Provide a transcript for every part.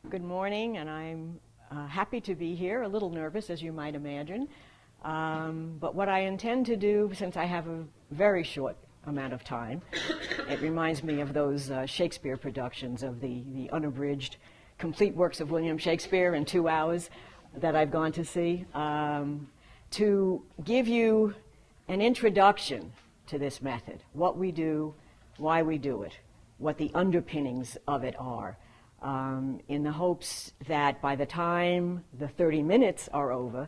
Good morning, and I'm happy to be here, a little nervous, as you might imagine. But what I intend to do, since I have a very short amount of time, it reminds me of those Shakespeare productions of the unabridged complete works of William Shakespeare in 2 hours that I've gone to see, to give you an introduction to this method, what we do, why we do it, what the underpinnings of it are, in the hopes that by the time the 30 minutes are over,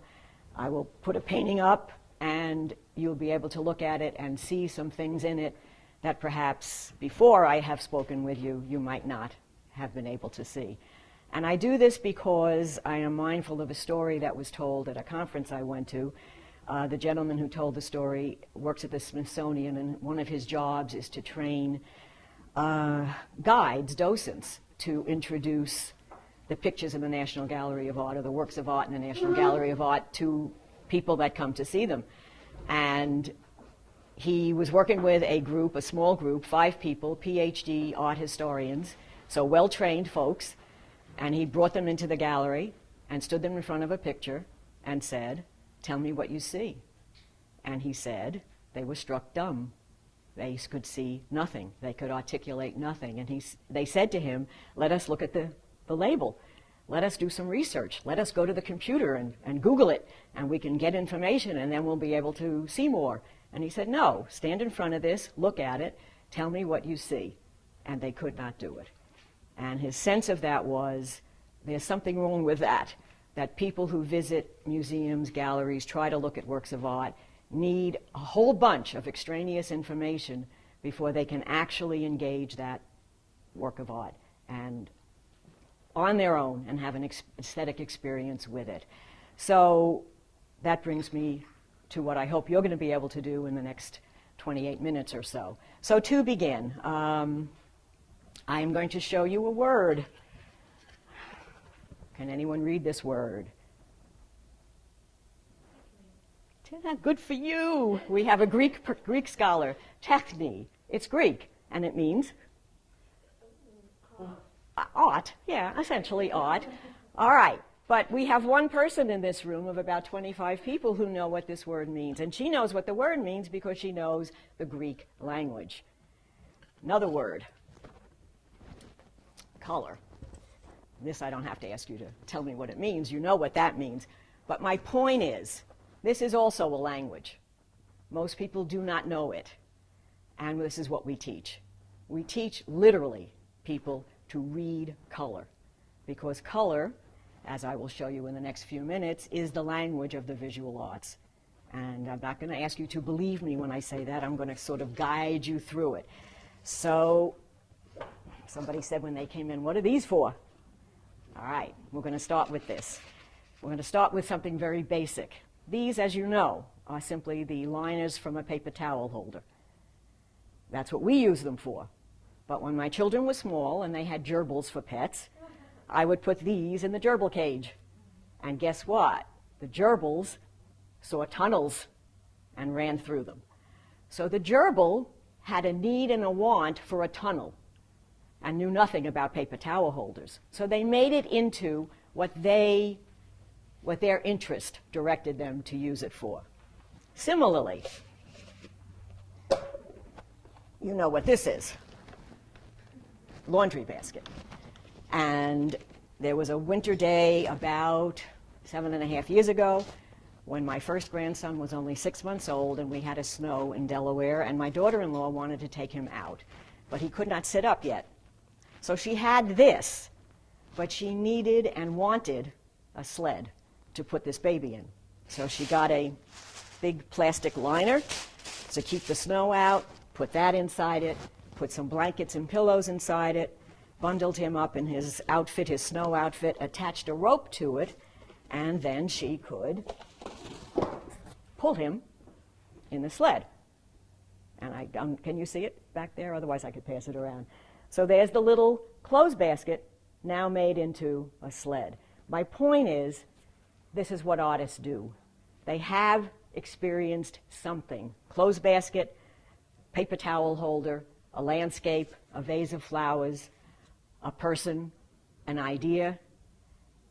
I will put a painting up and you'll be able to look at it and see some things in it that perhaps before I have spoken with you, you might not have been able to see. And I do this because I am mindful of a story that was told at a conference I went to. The gentleman who told the story works at the Smithsonian, and one of his jobs is to train guides, docents, to introduce the pictures in the National Gallery of Art or the works of art in the National Gallery of Art to people that come to see them. And he was working with a group, a small group, 5 people, PhD art historians, so well-trained folks, and he brought them into the gallery and stood them in front of a picture and said, "Tell me what you see." And he said they were struck dumb. They could see nothing. They could articulate nothing. And they said to him, "Let us look at the label. Let us do some research. Let us go to the computer and Google it, and we can get information, and then we'll be able to see more." And he said, "No, stand in front of this, look at it, tell me what you see." And they could not do it. And his sense of that was, there's something wrong with that people who visit museums, galleries, try to look at works of art, need a whole bunch of extraneous information before they can actually engage that work of art and on their own and have an aesthetic experience with it. So that brings me to what I hope you're going to be able to do in the next 28 minutes or so. So to begin, I am going to show you a word. Can anyone read this word? Good for you. We have a Greek scholar, techne. It's Greek, and it means art. Yeah, essentially art. All right, but we have one person in this room of about 25 people who know what this word means, and she knows what the word means because she knows the Greek language. Another word, color. This I don't have to ask you to tell me what it means. You know what that means. But my point is, this is also a language. Most people do not know it. And this is what we teach. We teach, literally, people to read color. Because color, as I will show you in the next few minutes, is the language of the visual arts. And I'm not going to ask you to believe me when I say that. I'm going to sort of guide you through it. So, somebody said when they came in, "What are these for?" All right, we're going to start with this. We're going to start with something very basic. These, as you know, are simply the liners from a paper towel holder. That's what we use them for. But when my children were small and they had gerbils for pets, I would put these in the gerbil cage. And guess what? The gerbils saw tunnels and ran through them. So the gerbil had a need and a want for a tunnel and knew nothing about paper towel holders. So they made it into what their interest directed them to use it for. Similarly, you know what this is. Laundry basket. And there was a winter day about 7.5 years ago when my first grandson was only 6 months old, and we had a snow in Delaware, and my daughter-in-law wanted to take him out, but he could not sit up yet. So she had this, but she needed and wanted a sled to put this baby in. So she got a big plastic liner to keep the snow out, put that inside it, put some blankets and pillows inside it, bundled him up in his outfit, his snow outfit, attached a rope to it, and then she could pull him in the sled. And can you see it back there? Otherwise I could pass it around. So there's the little clothes basket now made into a sled. My point is, this is what artists do. They have experienced something. Clothes basket, paper towel holder, a landscape, a vase of flowers, a person, an idea,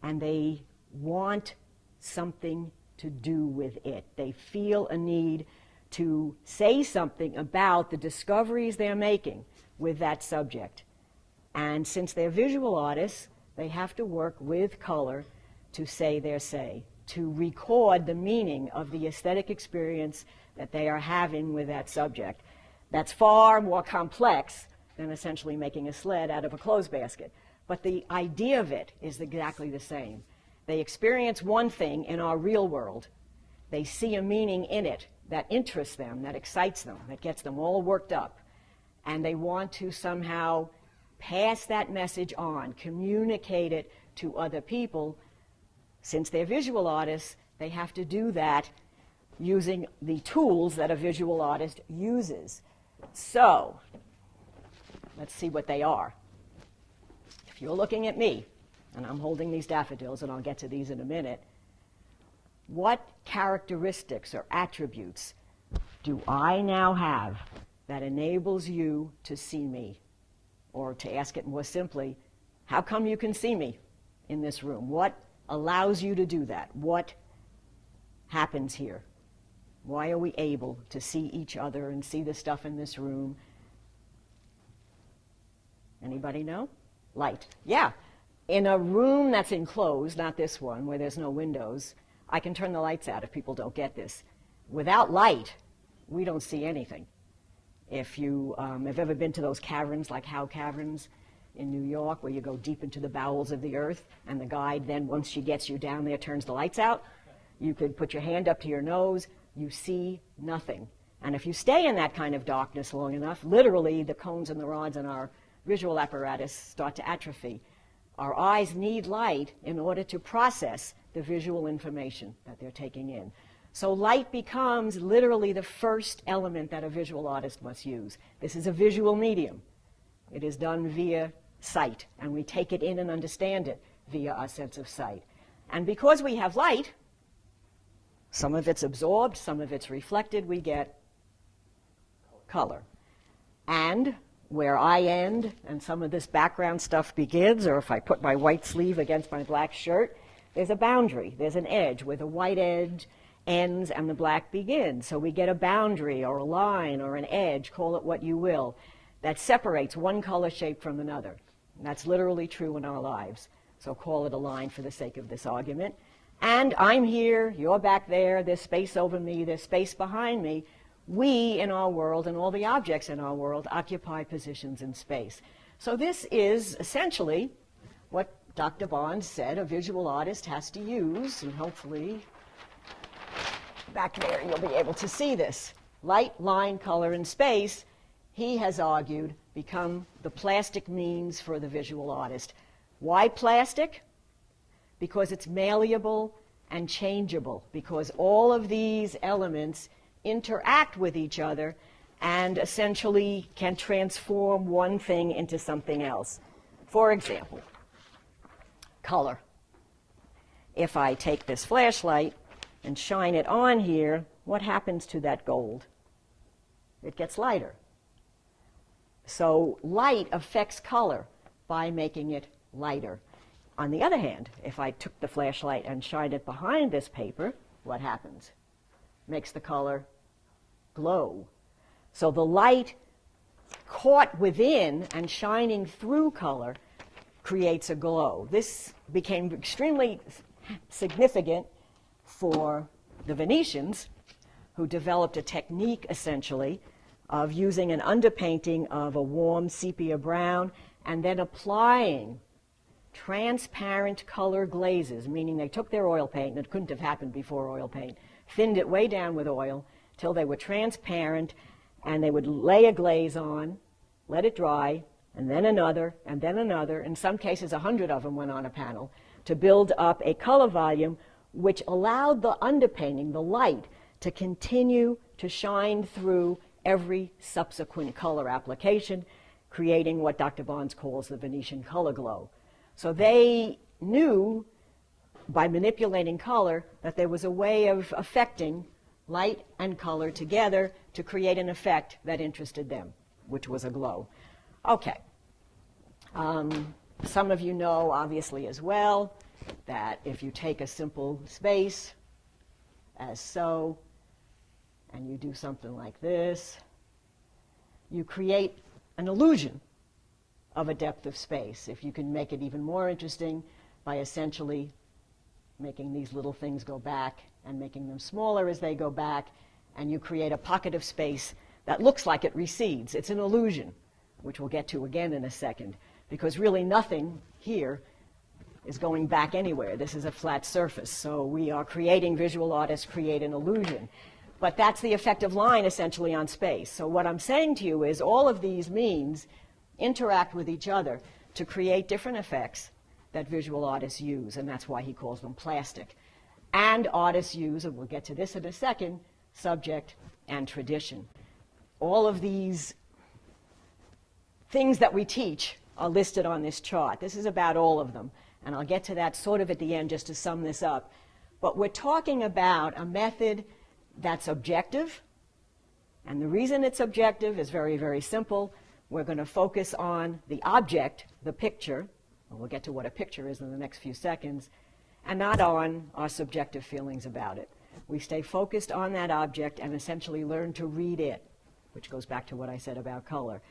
and they want something to do with it. They feel a need to say something about the discoveries they're making with that subject. And since they're visual artists, they have to work with color to say their say, to record the meaning of the aesthetic experience that they are having with that subject. That's far more complex than essentially making a sled out of a clothes basket. But the idea of it is exactly the same. They experience one thing in our real world. They see a meaning in it that interests them, that excites them, that gets them all worked up. And they want to somehow pass that message on, communicate it to other people. Since they're visual artists, they have to do that using the tools that a visual artist uses. So, let's see what they are. If you're looking at me, and I'm holding these daffodils, and I'll get to these in a minute, what characteristics or attributes do I now have that enables you to see me? Or to ask it more simply, how come you can see me in this room? What allows you to do that? What happens here? Why are we able to see each other and see the stuff in this room? Anybody know? Light. Yeah. In a room that's enclosed, not this one, where there's no windows, I can turn the lights out if people don't get this. Without light, we don't see anything. If you have ever been to those caverns, like Howe Caverns in New York, where you go deep into the bowels of the earth, and the guide then, once she gets you down there, turns the lights out, you could put your hand up to your nose, you see nothing. And if you stay in that kind of darkness long enough, literally the cones and the rods in our visual apparatus start to atrophy. Our eyes need light in order to process the visual information that they're taking in. So light becomes literally the first element that a visual artist must use. This is a visual medium. It is done via sight, and we take it in and understand it via our sense of sight. And because we have light, some of it's absorbed, some of it's reflected, we get color. And where I end and some of this background stuff begins, or if I put my white sleeve against my black shirt, there's a boundary, there's an edge where the white edge ends and the black begins. So we get a boundary or a line or an edge, call it what you will, that separates one color shape from another. And that's literally true in our lives. So call it a line for the sake of this argument. And I'm here, you're back there, there's space over me, there's space behind me. We in our world and all the objects in our world occupy positions in space. So this is essentially what Dr. Bond said a visual artist has to use, and hopefully back there you'll be able to see this. Light, line, color, and space, he has argued, become the plastic means for the visual artist. Why plastic? Because it's malleable and changeable, because all of these elements interact with each other and essentially can transform one thing into something else. For example, color. If I take this flashlight and shine it on here, what happens to that gold? It gets lighter. So light affects color by making it lighter. On the other hand, if I took the flashlight and shined it behind this paper, what happens? Makes the color glow. So the light caught within and shining through color creates a glow. This became extremely significant for the Venetians, who developed a technique essentially of using an underpainting of a warm sepia brown and then applying transparent color glazes, meaning they took their oil paint, and it couldn't have happened before oil paint, thinned it way down with oil till they were transparent, and they would lay a glaze on, let it dry, and then another, and then another. In some cases, 100 of them went on a panel to build up a color volume which allowed the underpainting, the light, to continue to shine through every subsequent color application, creating what Dr. Bonds calls the Venetian color glow. So they knew by manipulating color that there was a way of affecting light and color together to create an effect that interested them, which was a glow. Okay. Some of you know, obviously, as well, that if you take a simple space, as so, and you do something like this, you create an illusion of a depth of space. If you can make it even more interesting by essentially making these little things go back and making them smaller as they go back, and you create a pocket of space that looks like it recedes. It's an illusion, which we'll get to again in a second, because really nothing here is going back anywhere. This is a flat surface, so we are creating, visual artists create an illusion. But that's the effect of line, essentially, on space. So what I'm saying to you is all of these means interact with each other to create different effects that visual artists use, and that's why he calls them plastic. And artists use, and we'll get to this in a second, subject and tradition. All of these things that we teach are listed on this chart. This is about all of them, and I'll get to that sort of at the end just to sum this up. But we're talking about a method that's objective, and the reason it's objective is very, very simple. We're going to focus on the object, the picture, and we'll get to what a picture is in the next few seconds, and not on our subjective feelings about it. We stay focused on that object and essentially learn to read it, which goes back to what I said about color.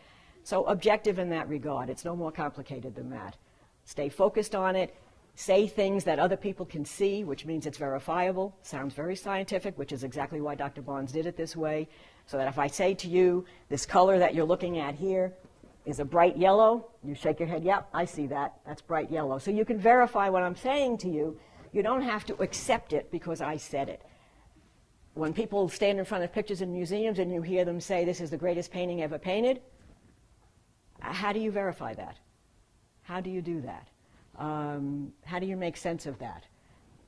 So objective in that regard. It's no more complicated than that. Stay focused on it. Say things that other people can see, which means it's verifiable. Sounds very scientific, which is exactly why Dr. Barnes did it this way. So that if I say to you, this color that you're looking at here is a bright yellow, you shake your head, yep, I see that. That's bright yellow. So you can verify what I'm saying to you. You don't have to accept it because I said it. When people stand in front of pictures in museums and you hear them say, this is the greatest painting ever painted, how do you verify that? How do you do that? How do you make sense of that?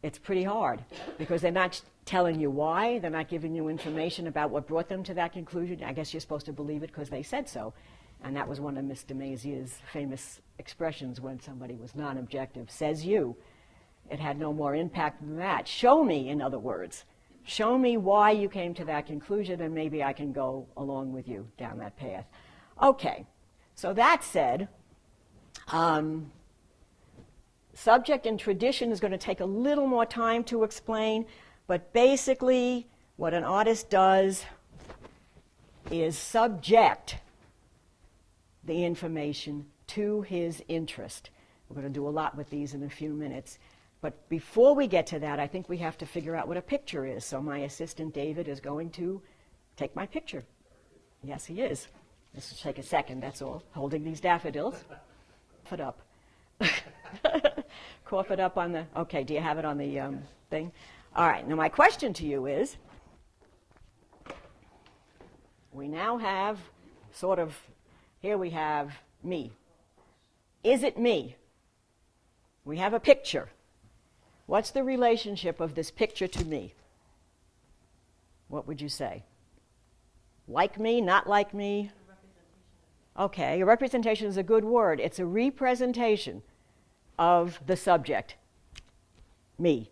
It's pretty hard because they're not telling you why. They're not giving you information about what brought them to that conclusion. I guess you're supposed to believe it because they said so. And that was one of Miss de Maisier's famous expressions when somebody was non-objective. Says you. It had no more impact than that. Show me, in other words. Show me why you came to that conclusion, and maybe I can go along with you down that path. Okay. So that said, subject and tradition is going to take a little more time to explain, but basically what an artist does is subject the information to his interest. We're going to do a lot with these in a few minutes. But before we get to that, I think we have to figure out what a picture is. So my assistant, David, is going to take my picture. Yes, he is. This will take a second, that's all. Holding these daffodils. Cough it up. Cough it up on the, okay, do you have it on the thing? All right, now my question to you is, we now have sort of, here we have me. Is it me? We have a picture. What's the relationship of this picture to me? What would you say? Like me, not like me? Okay, a representation is a good word. It's a representation of the subject, me.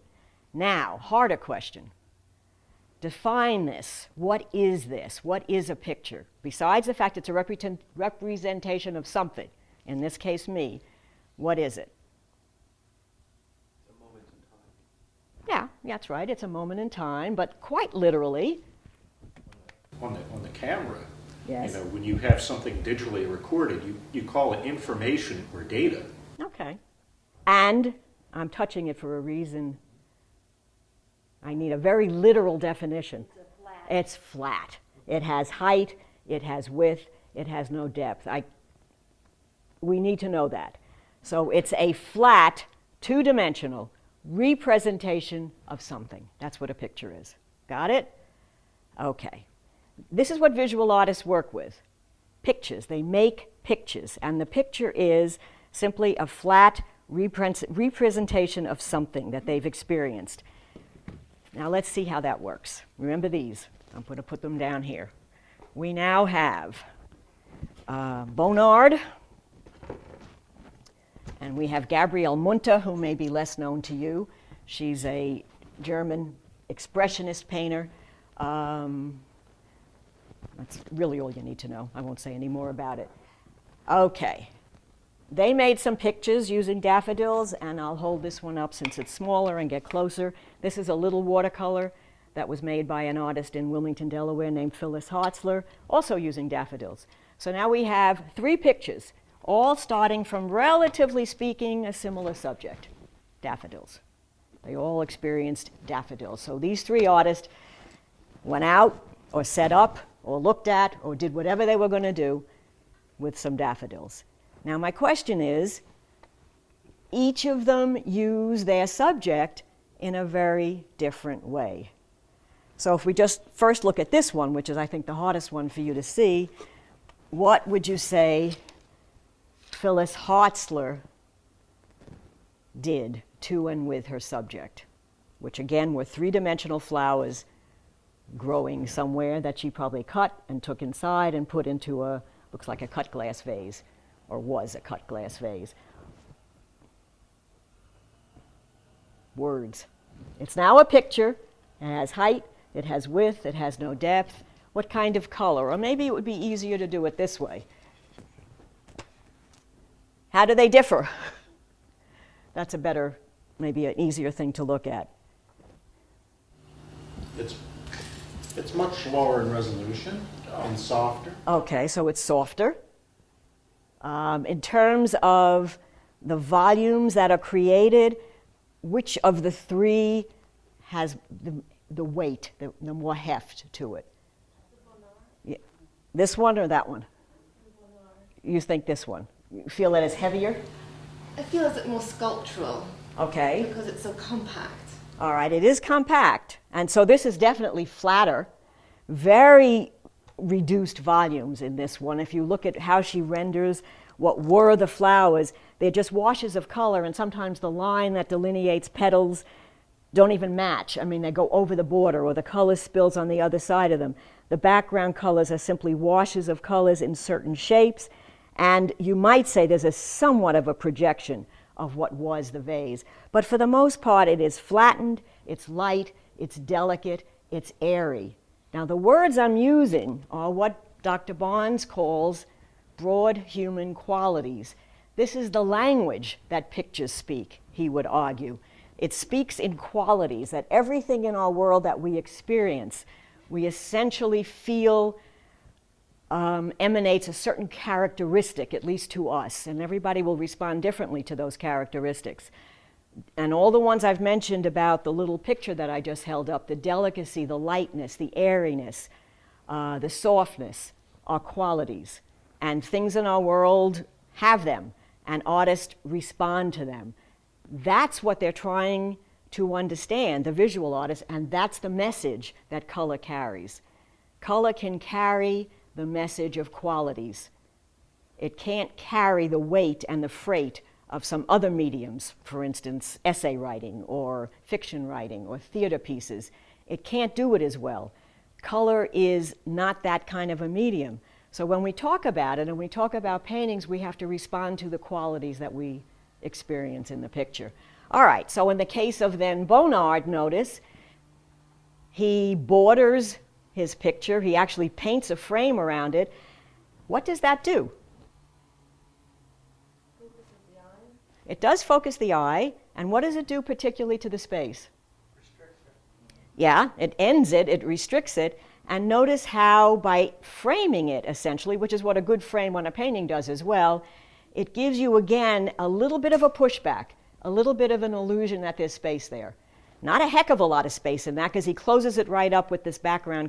Now, harder question. Define this. What is this? What is a picture? Besides the fact it's a representation of something, in this case me, what is it? It's a moment in time. Yeah, that's right. It's a moment in time, but quite literally. On the camera, yes. You know, when you have something digitally recorded, you call it information or data. Okay. And I'm touching it for a reason. I need a very literal definition. It's flat. It has height, it has width, it has no depth. We need to know that. So it's a flat, two-dimensional representation of something. That's what a picture is. Got it? Okay. This is what visual artists work with. Pictures. They make pictures. And the picture is simply a flat representation of something that they've experienced. Now let's see how that works. Remember these. I'm going to put them down here. We now have Bonnard, and we have Gabriele Munter, who may be less known to you. She's a German expressionist painter. That's really all you need to know. I won't say any more about it. Okay. they made some pictures using daffodils, and I'll hold this one up since it's smaller and get closer. This is a little watercolor that was made by an artist in Wilmington, Delaware named Phyllis Hartzler, also using daffodils. So now we have 3 pictures, all starting from, relatively speaking, a similar subject, daffodils. They all experienced daffodils. So these 3 artists went out or set up or looked at or did whatever they were going to do with some daffodils. Now my question is, each of them used their subject in a very different way. So if we just first look at this one, which is I think the hardest one for you to see, what would you say Phyllis Hartzler did to and with her subject, which again were 3-dimensional flowers growing somewhere that she probably cut and took inside and put into a, looks like a cut glass vase, or was a cut glass vase. Words. It's now a picture. It has height, it has width, it has no depth. What kind of color? Or maybe it would be easier to do it this way. How do they differ? That's a better, maybe an easier thing to look at. It's much lower in resolution and softer. Okay, so it's softer. In terms of the volumes that are created, which of the 3 has the weight, the more heft to it? Yeah. This one or that one? You think this one? You feel that it's heavier? I feel it's more sculptural. Okay. Because it's so compact. All right, it is compact. And so this is definitely flatter, very reduced volumes in this one. If you look at how she renders what were the flowers, they're just washes of color, and sometimes the line that delineates petals don't even match. I mean, they go over the border, or the color spills on the other side of them. The background colors are simply washes of colors in certain shapes, and you might say there's a somewhat of a projection of what was the vase. But for the most part, it is flattened, it's light, it's delicate, it's airy. Now, the words I'm using are what Dr. Barnes calls broad human qualities. This is the language that pictures speak, he would argue. It speaks in qualities, that everything in our world that we experience, we essentially feel emanates a certain characteristic, at least to us, and everybody will respond differently to those characteristics. And all the ones I've mentioned about the little picture that I just held up, the delicacy, the lightness, the airiness, the softness, are qualities. And things in our world have them, and artists respond to them. That's what they're trying to understand, the visual artists, and that's the message that color carries. Color can carry the message of qualities. It can't carry the weight and the freight of some other mediums, for instance, essay writing or fiction writing or theater pieces. It can't do it as well. Color is not that kind of a medium. So when we talk about it and we talk about paintings, we have to respond to the qualities that we experience in the picture. All right, so in the case of then Bonnard, notice, he borders his picture. He actually paints a frame around it. What does that do? It does focus the eye, and what does it do particularly to the space? Restricts it. Yeah, it ends it, it restricts it, and notice how by framing it essentially, which is what a good frame on a painting does as well, it gives you again a little bit of a pushback, a little bit of an illusion that there's space there. Not a heck of a lot of space in that, because he closes it right up with this background